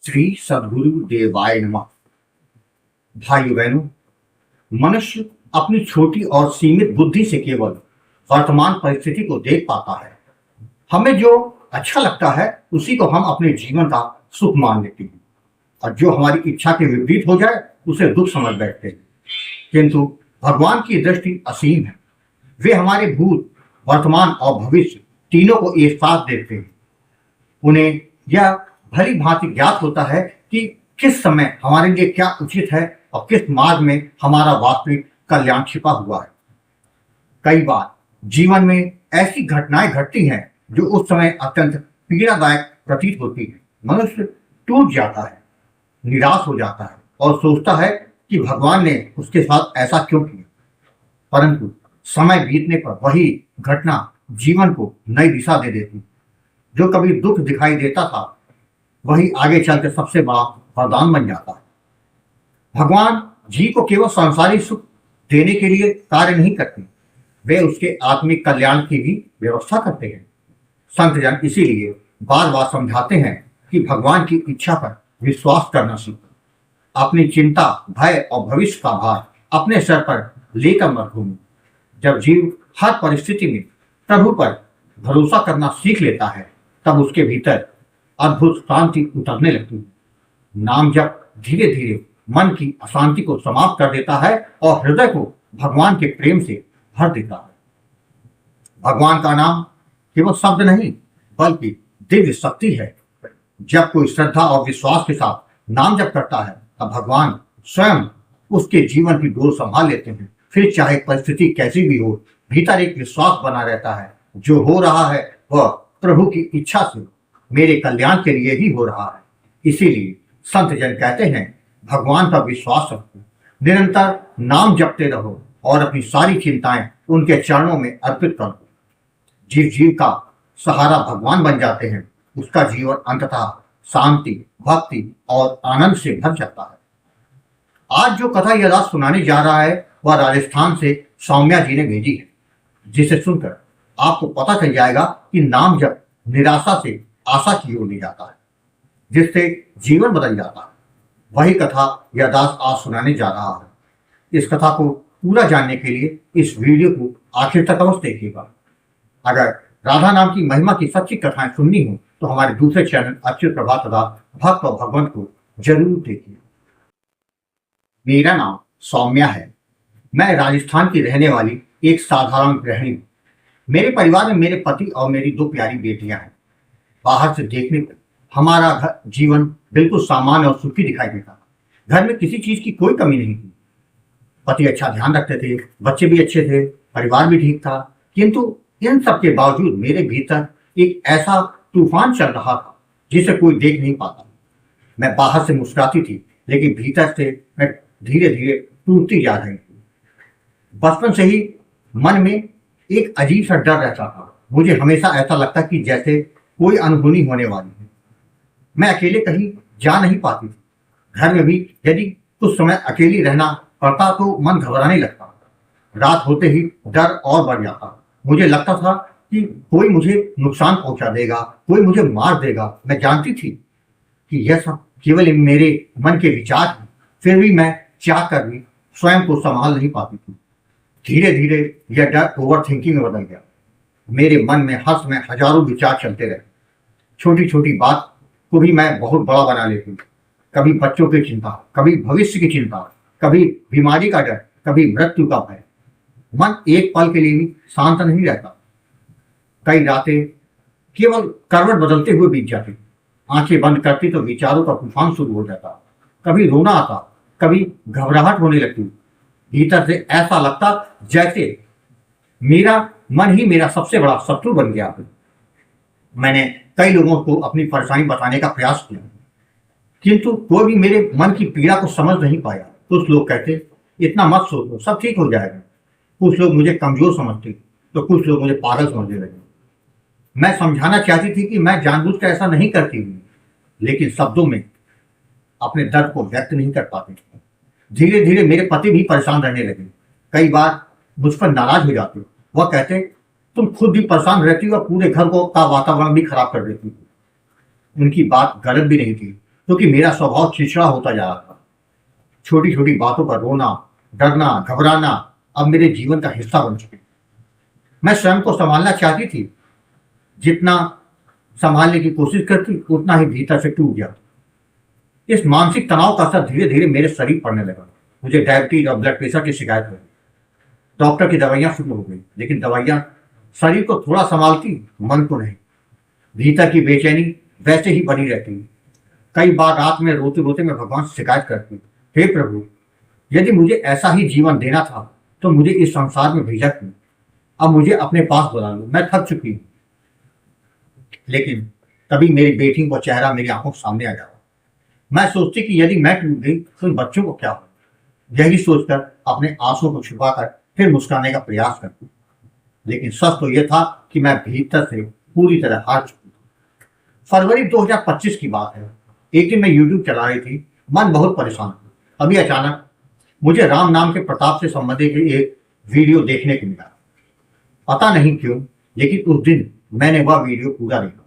श्री सद्गुरु देवाय नमः। भाइयों बहनों, मनुष्य अपनी छोटी और सीमित बुद्धि से केवल वर्तमान परिस्थिति को देख पाता है। हमें जो अच्छा लगता है उसी को हम अपने जीवन का सुख मान लेते हैं और जो हमारी इच्छा के विपरीत हो जाए उसे दुख समझ बैठते हैं। किंतु भगवान की दृष्टि असीम है। वे हमारे भूत, वर्तमान और भविष्य तीनों को एक साथ देखते हैं। उन्हें यह भली भांति ज्ञात होता है कि किस समय हमारे लिए क्या उचित है और किस मार्ग में हमारा वास्तविक कल्याण छिपा हुआ है। कई बार जीवन में ऐसी घटनाएं घटती हैं जो उस समय अत्यंत पीड़ादायक प्रतीत होती है। मनुष्य टूट जाता है, निराश हो जाता है और सोचता है कि भगवान ने उसके साथ ऐसा क्यों किया। परंतु समय बीतने पर वही घटना जीवन को नई दिशा दे देती है। जो कभी दुख दिखाई देता था वही आगे चलकर सबसे बड़ा वरदान बन जाता है। भगवान जी को केवल सांसारिक सुख देने के लिए कार्य नहीं करते, वे उसके आत्मिक कल्याण की भी व्यवस्था करते हैं। संत जन इसीलिए बार बार समझाते हैं कि भगवान की इच्छा पर विश्वास करना सीखो। अपनी चिंता, भय और भविष्य का भार अपने सर पर लेकर मत घूमो। जब जीव हर परिस्थिति में प्रभु पर भरोसा करना सीख लेता है तब उसके भीतर अद्भुत शांति उतरने लगती है। नाम जप धीरे धीरे मन की अशांति को समाप्त कर देता है और हृदय को भगवान के प्रेम से भर देता है। भगवान का नाम केवल शब्द नहीं बल्कि दिव्य शक्ति है। जब कोई श्रद्धा और विश्वास के साथ नाम जप करता है तब भगवान स्वयं उसके जीवन की डोर संभाल लेते हैं। फिर चाहे परिस्थिति कैसी भी हो, भीतर एक विश्वास बना रहता है, जो हो रहा है वह प्रभु की इच्छा से मेरे कल्याण के लिए ही हो रहा है। इसीलिए संत जन कहते हैं, भगवान पर विश्वास रखो, निरंतर नाम जपते रहो और अपनी सारी चिंताएं उनके चरणों में अर्पित करो। जीव जीव का सहारा भगवान बन जाते हैं, उसका जीवन अंततः शांति, भक्ति और आनंद से भर जाता है। आज जो कथा यह रात सुनाने जा रहा है वह राजस्थान से सौम्या जी ने भेजी है, जिसे सुनकर आपको पता चल जाएगा कि नाम जप निराशा से आशा की ओर ले जाता है, जिससे जीवन बदल जाता है। वही कथा यह दास आज सुनाने जा रहा है। इस कथा को पूरा जानने के लिए इस वीडियो को आखिर तक अवश्य देखिएगा। अगर राधा नाम की महिमा की सच्ची कथाएं सुननी हो तो हमारे दूसरे चैनल अच्युत प्रभात तथा भक्त और भगवंत को जरूर देखिए। मेरा नाम सौम्या है। मैं राजस्थान की रहने वाली एक साधारण गृहिणी हूँ। मेरे परिवार में मेरे पति और मेरी दो प्यारी बेटियां हैं। बाहर से देखने पर हमारा घर जीवन बिल्कुल सामान्य और सुखी दिखाई देता। घर में किसी चीज की कोई कमी नहीं थी। पति अच्छा ध्यान रखते थे, बच्चे भी अच्छे थे, परिवार भी ठीक था। किंतु इन सब के बावजूद मेरे भीतर एक ऐसा तूफान चल रहा था जिसे कोई देख नहीं पाता। मैं बाहर से मुस्कुराती थी लेकिन भीतर से मैं धीरे धीरे टूटती जा रही थी। बचपन से ही मन में एक अजीब सा डर रहता था। मुझे हमेशा ऐसा लगता कि जैसे कोई अनहोनी होने वाली है। मैं अकेले कहीं जा नहीं पाती थी। घर में भी यदि कुछ समय अकेली रहना पड़ता तो मन घबराने लगता। रात होते ही डर और बढ़ जाता। मुझे लगता था कि कोई मुझे नुकसान पहुंचा देगा, कोई मुझे मार देगा। मैं जानती थी कि यह सब केवल मेरे मन के विचार हैं, फिर भी मैं चाह कर भी स्वयं को संभाल नहीं पाती थी। धीरे धीरे यह डर ओवर थिंकिंग में बदल गया। मेरे मन में हर समय हजारों विचार चलते रहे। छोटी छोटी बात को भी मैं बहुत बड़ा बना लेती। कभी बच्चों की चिंता, कभी भविष्य की चिंता, कभी बीमारी का डर, कभी मृत्यु का भय। मन एक पल के लिए भी शांत नहीं रहता। कई रातें केवल करवट बदलते हुए बीत जाती। आंखें बंद करती तो विचारों का तूफान शुरू हो जाता। कभी रोना आता, कभी घबराहट होने लगती। भीतर से ऐसा लगता जैसे मेरा मन ही मेरा सबसे बड़ा शत्रु बन गया है। मैंने कई लोगों को अपनी परेशानी बताने का प्रयास किया किंतु कोई भी मेरे मन की पीड़ा को समझ नहीं पाया। कुछ लोग कहते, इतना मत सोचो, सब ठीक हो जाएगा। कुछ लोग मुझे कमजोर समझते तो कुछ लोग मुझे पागल समझने लगे। मैं समझाना चाहती थी कि मैं जानबूझकर ऐसा नहीं करती हूँ, लेकिन शब्दों में अपने दर्द को व्यक्त नहीं कर पाती। धीरे धीरे मेरे पति भी परेशान रहने लगे। कई बार मुझ पर नाराज हो जाते। वह कहते, तुम खुद भी परेशान रहती हो और पूरे घर को का वातावरण भी खराब कर देती हो। उनकी बात गलत भी नहीं थी। क्योंकि मेरा स्वभाव चिड़चिड़ा होता जा रहा था। छोटी छोटी बातों पर रोना, डरना, घबराना अब मेरे जीवन का हिस्सा बन चुके। मैं स्वयं को संभालना चाहती थी, जितना संभालने की कोशिश करती उतना ही भीतर से टूट गया। इस मानसिक तनाव का असर धीरे धीरे मेरे शरीर पड़ने लगा। मुझे डायबिटीज और ब्लड प्रेशर की शिकायत हुई। डॉक्टर की दवाइयां शुरू हो गई, लेकिन दवाइयां शरीर को थोड़ा संभालती, मन को नहीं। भीतर की बेचैनी वैसे ही बनी रहती। कई बार रात में रोते रोते मैं भगवान से शिकायत करती, हे प्रभु, यदि मुझे ऐसा ही जीवन देना था तो मुझे इस संसार में भेजा क्यों? अब मुझे अपने पास बुला लो, मैं थक चुकी हूँ। लेकिन तभी मेरी बेटी का चेहरा मेरी आंखों के सामने आ जाता। मैं सोचती कि यदि मैं टूट गई तो इन बच्चों को क्या हो। यही सोचकर अपने आंसुओं को छुपाकर फिर मुस्कुराने का प्रयास करती। लेकिन सच तो यह था कि मैं भीतर से पूरी तरह हार चुकी थी। फरवरी 2025 की बात है। एक दिन मैं यूट्यूब चला रही थी, मन बहुत परेशान था। अभी अचानक मुझे राम नाम के प्रताप से संबंधित एक वीडियो देखने को मिला। पता नहीं क्यों, लेकिन उस दिन मैंने वह वीडियो पूरा देखा।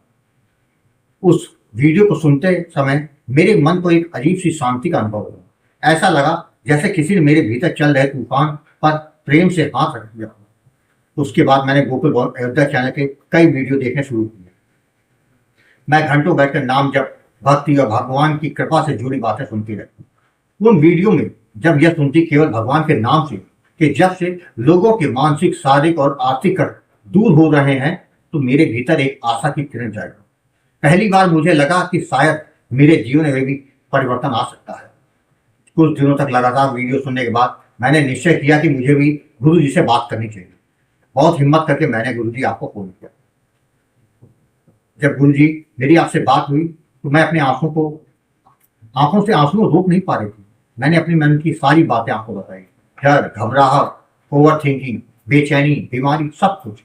उस वीडियो को सुनते समय मेरे मन को एक अजीब सी शांति का अनुभव हुआ। ऐसा लगा जैसे किसी ने मेरे भीतर चल रहे तूफान पर प्रेम से हाथ रख दिया। उसके बाद मैंने गोकुल अयोध्या चैनल के कई वीडियो देखने शुरू किए। मैं घंटों बैठकर नाम जप, भक्ति और भगवान की कृपा से जुड़ी बातें सुनती रहती। उन वीडियो में जब यह सुनती केवल भगवान के नाम से कि जब से लोगों के मानसिक, शारीरिक और आर्थिक कष्ट दूर हो रहे हैं, तो मेरे भीतर एक आशा की किरण जाएगा। पहली बार मुझे लगा कि शायद मेरे जीवन में भी परिवर्तन आ सकता है। कुछ दिनों तक लगातार वीडियो सुनने के बाद मैंने निश्चय किया कि मुझे भी गुरु जी से बात करनी चाहिए। बहुत हिम्मत करके मैंने गुरु जी आपको फोन किया। जब गुरु जी मेरी आपसे बात हुई तो मैं अपने आंखों से आंसू रोक नहीं पा रही थी। मैंने अपने मन की सारी बातें आपको बताई। डर, घबराहट, ओवर थिंकिंग, बेचैनी, बीमारी, सब कुछ।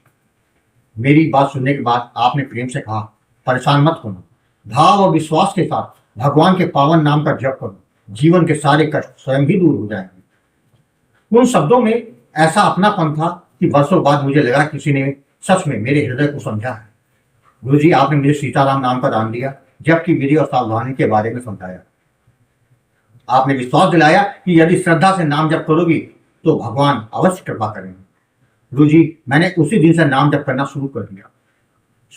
मेरी बात सुनने के बाद आपने प्रेम से कहा, परेशान मत होना, भाव और विश्वास के साथ भगवान के पावन नाम का जप करो, जीवन के सारे कष्ट स्वयं ही दूर हो जाएंगे। उन शब्दों में ऐसा अपनापन था कि वर्षों बाद मुझे लगा किसी ने सच में मेरे हृदय को समझा है। गुरु जी, आपने मुझे सीताराम नाम का दान दिया, जबकि विधि और सावधानी के बारे में समझाया। आपने विश्वास दिलाया कि यदि श्रद्धा से नाम जप करोगी तो भगवान अवश्य कृपा करेंगे। गुरु जी, मैंने उसी दिन से नाम जप करना शुरू कर दिया।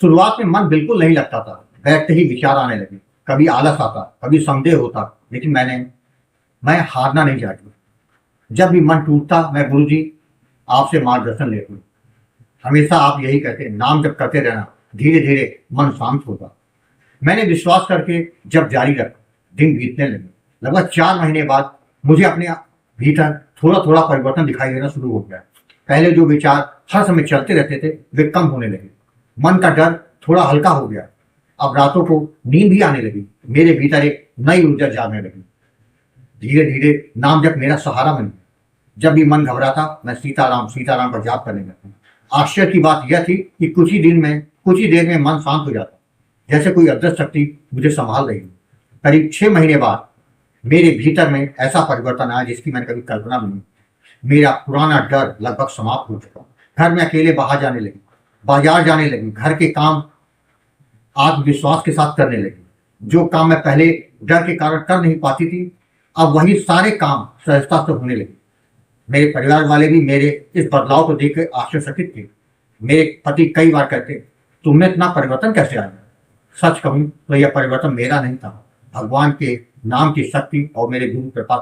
शुरुआत में मन बिल्कुल नहीं लगता था। बैठते ही विचार आने लगे, कभी आलस आता, कभी संदेह होता, लेकिन मैं हारना नहीं चाहती। जब भी मन टूटता मैं गुरु जी आपसे मार्गदर्शन लेती। हमेशा आप यही कहते, नाम जप करते रहना, धीरे धीरे मन शांत होगा। मैंने विश्वास करके जब जारी रखा, दिन बीतने लगे। लगभग 4 महीने बाद मुझे अपने भीतर थोड़ा थोड़ा परिवर्तन दिखाई देना शुरू हो गया। पहले जो विचार हर समय चलते रहते थे वे कम होने लगे। मन का डर थोड़ा हल्का हो गया। अब रातों को नींद भी आने लगी। मेरे भीतर एक नई ऊर्जा जागने लगी। धीरे धीरे नाम जप मेरा सहारा बन गया। जब भी मन घबराता मैं सीताराम सीताराम का जाप करने लगता। आश्चर्य की बात यह थी कि कुछ ही देर में मन शांत हो जाता, जैसे कोई अदृश्य शक्ति मुझे संभाल रही हो। करीब 6 महीने बाद मेरे भीतर में ऐसा परिवर्तन आया जिसकी मैंने कभी कल्पना भी नहीं। मेरा पुराना डर लगभग समाप्त हो चुका। घर में अकेले बाहर जाने लगी, बाजार जाने लगी, घर के काम आत्मविश्वास के साथ करने लगी। जो काम मैं पहले डर के कारण कर नहीं पाती थी, अब वही सारे काम सहजता से होने लगे। मेरे परिवार वाले भी मेरे इस बदलाव को देखकर आश्चर्यचकित थे। मेरे पति कई बार कहते, तुम्हें इतना परिवर्तन कैसे आया? सच कहूं तो यह परिवर्तन मेरा नहीं था, भगवान के नाम की शक्ति और मेरे गुरु कृपा।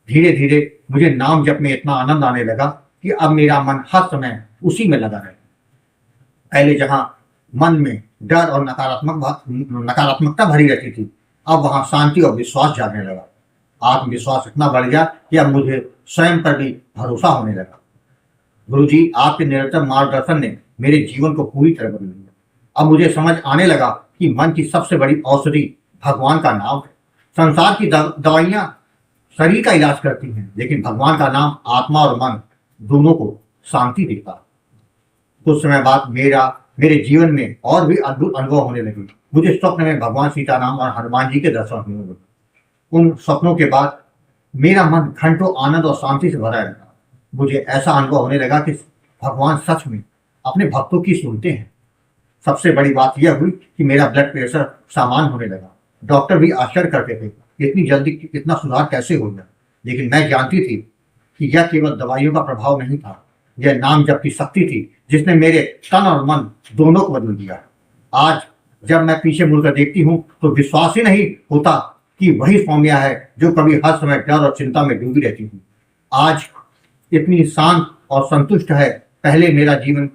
धीरे धीरे मुझे नाम जप में इतना आनंद आने लगा कि अब मेरा मन हर समय उसी में लगा रहे। पहले जहां मन में डर और नकारात्मकता भरी रहती थी, अब वहां शांति और विश्वास जागने लगा। आत्मविश्वास इतना बढ़ गया कि अब मुझे स्वयं पर भी भरोसा होने लगा। गुरु जी, आपके निरंतर मार्गदर्शन ने मेरे जीवन को पूरी तरह बदल दिया। अब मुझे समझ आने लगा कि मन की सबसे बड़ी औषधि भगवान का नाम है। संसार की दवाइयां शरीर का इलाज करती हैं, लेकिन भगवान का नाम आत्मा और मन दोनों को शांति देता है। कुछ समय बाद मेरे जीवन में और भी अद्भुत अनुभव होने लगे। मुझे स्वप्न में भगवान सीताराम और हनुमान जी के दर्शन होने लगे। उन सपनों के बाद मेरा मन घंटों आनंद और शांति से भरा रहता। मुझे ऐसा अनुभव होने लगा कि भगवान सच में अपने भक्तों की सुनते हैं। सबसे बड़ी बात यह हुई कि मेरा ब्लड प्रेशर सामान्य होने लगा। डॉक्टर भी आश्चर्य करते थे, इतनी जल्दी इतना सुधार कैसे हो गया। लेकिन मैं जानती थी कि यह केवल दवाइयों का प्रभाव नहीं था, यह नाम जप की शक्ति थी जिसने मेरे तन और मन दोनों को बदल दिया। आज जब मैं पीछे मुड़कर देखती हूँ तो विश्वास ही नहीं होता कि वही सौम्या है जो कभी हर समय डर और चिंता में डूबी रहती थी, आज इतनी शांत और संतुष्ट है। पहले मेरा जीवन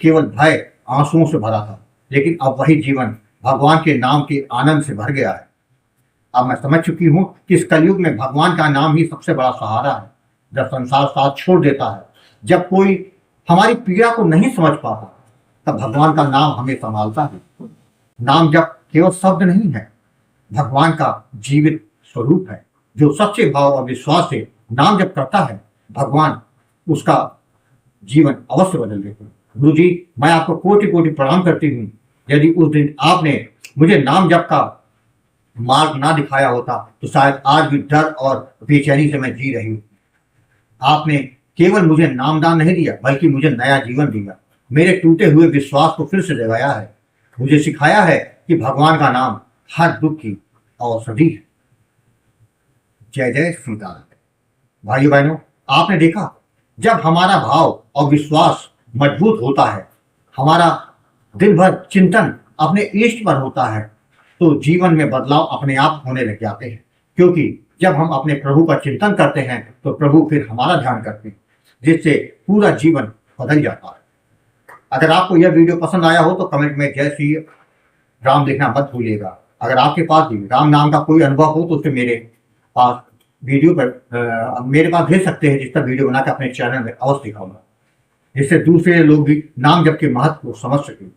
केवल भय आंसुओं से भरा था, लेकिन अब वही जीवन भगवान के नाम के आनंद से भर गया है। अब मैं समझ चुकी हूँ कि इस कलयुग में भगवान का नाम ही सबसे बड़ा सहारा है। जब संसार साथ छोड़ देता है, जब कोई हमारी पीड़ा को नहीं समझ पाता, तब भगवान का नाम हमें संभालता है। नाम जब केवल शब्द नहीं है, भगवान का जीवित स्वरूप है। जो सच्चे भाव और विश्वास से नाम जप करता है, भगवान उसका जीवन अवश्य बदल देते हैं। गुरु जी, मैं आपको कोटि कोटि प्रणाम करती हूँ। यदि उस दिन आपने मुझे नाम जप का मार्ग ना दिखाया होता तो शायद आज भी डर और बेचैनी से मैं जी रही हूँ। आपने केवल मुझे नामदान नहीं दिया, बल्कि मुझे नया जीवन दिया, मेरे टूटे हुए विश्वास को फिर से जगाया है, मुझे सिखाया है कि भगवान का नाम हर दुख की औषधि है। जय जय सीताराम। भाइयों बहनों, आपने देखा, जब हमारा भाव और विश्वास मजबूत होता है, हमारा दिन भर चिंतन अपने इष्ट पर होता है, तो जीवन में बदलाव अपने आप होने लग जाते हैं। क्योंकि जब हम अपने प्रभु का चिंतन करते हैं तो प्रभु फिर हमारा ध्यान करते हैं, जिससे पूरा जीवन बदल जाता है। अगर आपको यह वीडियो पसंद आया हो तो कमेंट में जय श्री राम लिखना मत भूलिएगा। अगर आपके पास भी राम नाम का कोई अनुभव हो तो उसे मेरे पास मेरे पास भेज सकते हैं, जिसका वीडियो बनाकर अपने चैनल में अवश्य दिखाऊंगा, जिससे दूसरे लोग भी नाम जप के महत्व को समझ सकें।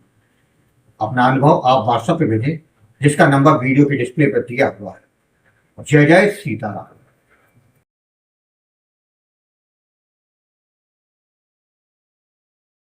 अपना अनुभव आप व्हाट्सएप पे भेजें, जिसका नंबर वीडियो के डिस्प्ले पर दिया हुआ है। जय जय सीताराम।